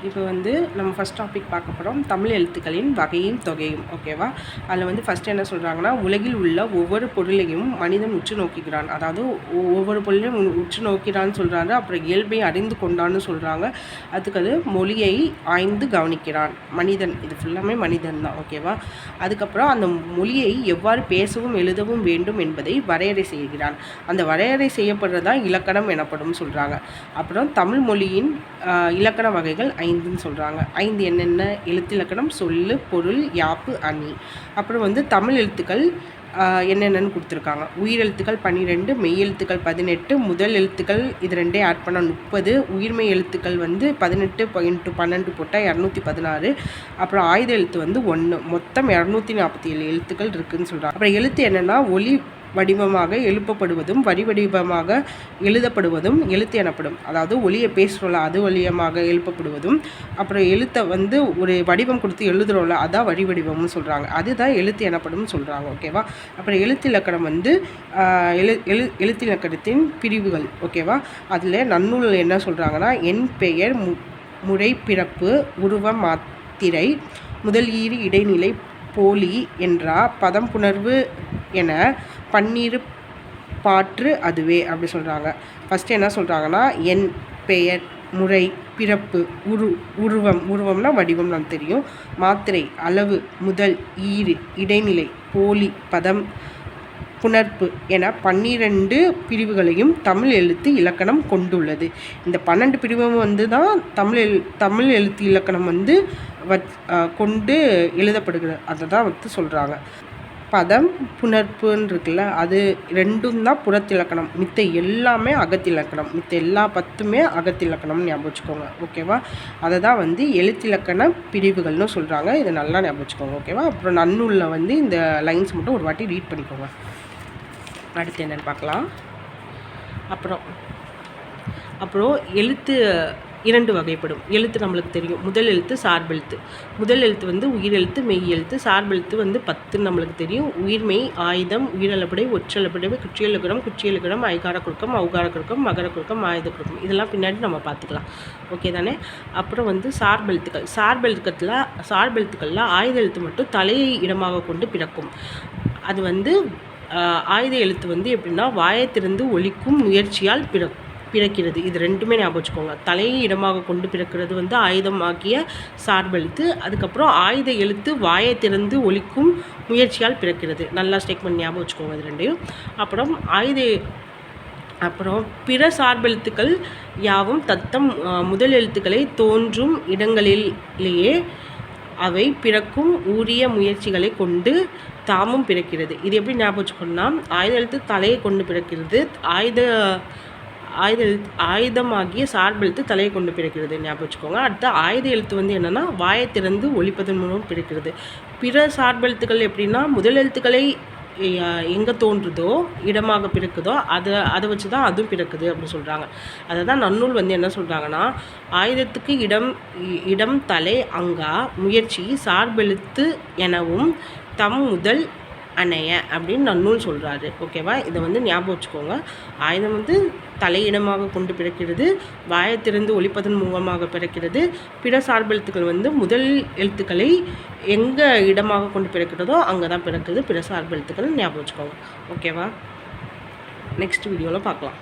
இப்போ வந்து நம்ம ஃபஸ்ட் டாபிக் பார்க்க போகிறோம் தமிழ் எழுத்துக்களின் வகையும் தொகையும். ஓகேவா? அதில் வந்து ஃபஸ்ட்டு என்ன சொல்கிறாங்கன்னா, உலகில் உள்ள ஒவ்வொரு பொருளையும் மனிதன் உற்று நோக்குகிறான். அதாவது ஒவ்வொரு பொருளையும் உற்று நோக்கிறான்னு சொல்கிறாங்க. அப்புறம் இயல்பை அறிந்து கொண்டான்னு சொல்கிறாங்க. அதுக்கு மொழியை ஆய்ந்து கவனிக்கிறான் மனிதன். இது ஃபுல்லாமே மனிதன் தான். ஓகேவா? அதுக்கப்புறம் அந்த மொழியை எவ்வாறு பேசவும் எழுதவும் வேண்டும் என்பதை வரையறை செய்கிறான். அந்த வரையறை செய்யப்படுறதான் இலக்கணம் எனப்படும் சொல்கிறாங்க. அப்புறம் தமிழ் மொழியின் இலக்கண வகைகள் 5ன்னு சொல்கிறாங்க. 5 என்னென்ன? எழுத்திலக்கணம், சொல்லு, பொருள், யாப்பு, அணி. அப்புறம் வந்து தமிழ் எழுத்துக்கள் என்னென்னு கொடுத்துருக்காங்க. உயிரெழுத்துக்கள் 12, மெய் எழுத்துக்கள் 18, முதல் எழுத்துக்கள் இது ரெண்டே ஆட் பண்ணால் 30, உயிர்மெய் எழுத்துக்கள் வந்து 18 × 12 போட்டால் 216. அப்புறம் ஆயுத எழுத்து வந்து 1. மொத்தம் 247 எழுத்துக்கள் இருக்குதுன்னு சொல்கிறாங்க. அப்புறம் எழுத்து என்னென்னா, ஒலி வடிவமாக எழுப்பப்படுவதும் வரி வடிவமாக எழுதப்படுவதும் எழுத்து எனப்படும். அதாவது ஒலியை பேசுகிறோம்ல, அது வழியமாக எழுப்பப்படுவதும், அப்புறம் எழுத்தை வந்து ஒரு வடிவம் கொடுத்து எழுதுகிறோம்ல, அதான் வரி வடிவம்னு சொல்கிறாங்க. அதுதான் எழுத்து எனப்படும் சொல்கிறாங்க. ஓகேவா? அப்புறம் எழுத்து இலக்கணம் வந்து எழுத்து இலக்கணத்தின் பிரிவுகள். ஓகேவா? அதில் நன்னூல் என்ன சொல்கிறாங்கன்னா, என் பெயர், முறை, பிறப்பு, உருவம், மாத்திரை, முதல் ஈறு, இடைநிலை, போலி என்றா, பதம், புணர்வு என பன்னிரு பாற்று அதுவே அப்படி சொல்கிறாங்க. ஃபஸ்ட்டு என்ன சொல்கிறாங்கன்னா, என் பெயர், முறை, பிறப்பு, உருவம்னா வடிவம் நமக்கு தெரியும், மாத்திரை அளவு, முதல் ஈறு, இடைநிலை, போலி, பதம், புணர்ப்பு என 12 பிரிவுகளையும் தமிழ் எழுத்து இலக்கணம் கொண்டுள்ளது. இந்த 12 பிரிவும் வந்து தான் தமிழ் எழுத்து இலக்கணம் வந்து கொண்டு எழுதப்படுகிறது. அதை தான் வந்து சொல்கிறாங்க. பதம், புணர்ப்புன்னு இருக்குல்ல, அது ரெண்டும் தான் புறத்திலக்கணம். மித்த எல்லாமே அகத்திலக்கணம். மித்த எல்லா 10மே அகத்திலக்கணம்னு ஞாபகம் வச்சுக்கோங்க. ஓகேவா? அதை தான் வந்து எழுத்திலக்கண பிரிவுகள்னு சொல்கிறாங்க. இதை நல்லா ஞாபகம் வச்சுக்கோங்க. ஓகேவா? அப்புறம் நன்னூலில் வந்து இந்த லைன்ஸ் மட்டும் ஒரு வாட்டி ரீட் பண்ணிக்கோங்க. அடுத்து என்னென்னு பார்க்கலாம். அப்புறம் எழுத்து 2 வகைப்படும். எழுத்து நம்மளுக்கு தெரியும். முதல் எழுத்து, சார்பெழுத்து. முதல் எழுத்து வந்து உயிரெழுத்து, மெய் எழுத்து. சார்பெழுத்து வந்து 10 நம்மளுக்கு தெரியும். உயிர்மெய், ஆயுதம், உயிரளபடை, ஒற்றளபடை, குற்றியலுகரம், ஐகார குறுக்கம், ஔகார குறுக்கம், மகர குறுக்கம், ஆயுத குறுக்கம். இதெல்லாம் பின்னாடி நம்ம பார்த்துக்கலாம். ஓகே தானே? அப்புறம் வந்து சார்பெழுத்துக்கள். சார்பெழுத்துக்களில் ஆயுத எழுத்து மட்டும் தலையை இடமாக கொண்டு பிறக்கும். அது வந்து ஆயுத எழுத்து வந்து எப்படின்னா, வாயை திறந்து ஒலிக்கும் முயற்சியால் பிறக்கிறது. இது ரெண்டுமே ஞாபகம் வச்சுக்கோங்க. தலையை இடமாக கொண்டு பிறக்கிறது வந்து ஆயுதமாகிய சார்பெழுத்து. அதுக்கப்புறம் ஆயுத எழுத்து வாயை திறந்து ஒலிக்கும் முயற்சியால் பிறக்கிறது. நல்லா ஸ்டேட்மெண்ட் ஞாபகம் வச்சுக்கோங்க இது ரெண்டையும். அப்புறம் பிற சார்பெழுத்துக்கள் யாவும் தத்தம் முதல் எழுத்துக்களை தோன்றும் இடங்களிலேயே அவை பிறக்கும் உரிய முயற்சிகளை கொண்டு தாமும் பிறக்கிறது. இது எப்படி ஞாபகம் வச்சுக்கணும்னா, ஆயுத எழுத்து தலையை கொண்டு பிறக்கிறது, ஆயுதமாகிய சார்பெழுத்து தலையை கொண்டு பிறக்கிறது. ஞாபகம் வச்சுக்கோங்க. அடுத்து ஆயுத எழுத்து வந்து என்னென்னா, வாயை திறந்து ஒலிப்பதன் மூலம் பிறக்கிறது. பிற சார்பெழுத்துக்கள் எப்படின்னா, முதல் எழுத்துக்களை எங்கே தோன்றுதோ, இடமாக பிறக்குதோ, அதை வச்சு தான் அதுவும் பிறக்குது அப்படின்னு சொல்கிறாங்க. அதை தான் நன்னூல் வந்து என்ன சொல்கிறாங்கன்னா, ஆயுதத்துக்கு இடம் தலை அங்கா முயற்சி சார்பெழுத்து எனவும் தம் முதல் அணைய அப்படின்னு நன்னூல் சொல்கிறாரு. ஓகேவா? இதை வந்து ஞாபகம் வச்சுக்கோங்க. ஆயுதம் வந்து தலையிடமாக கொண்டு பிறக்கிறது, வாயை திறந்து ஒலிப்பதன் மூலமாக பிறக்கிறது. பிற சார்பெழுத்துக்கள் வந்து முதல் எழுத்துக்களை எங்கே இடமாக கொண்டு பிறக்கிறதோ அங்கே தான் பிறக்குது பிற சார்பெழுத்துக்கள். ஞாபகம் வச்சுக்கோங்க. ஓகேவா? நெக்ஸ்ட் வீடியோவில் பார்க்கலாம்.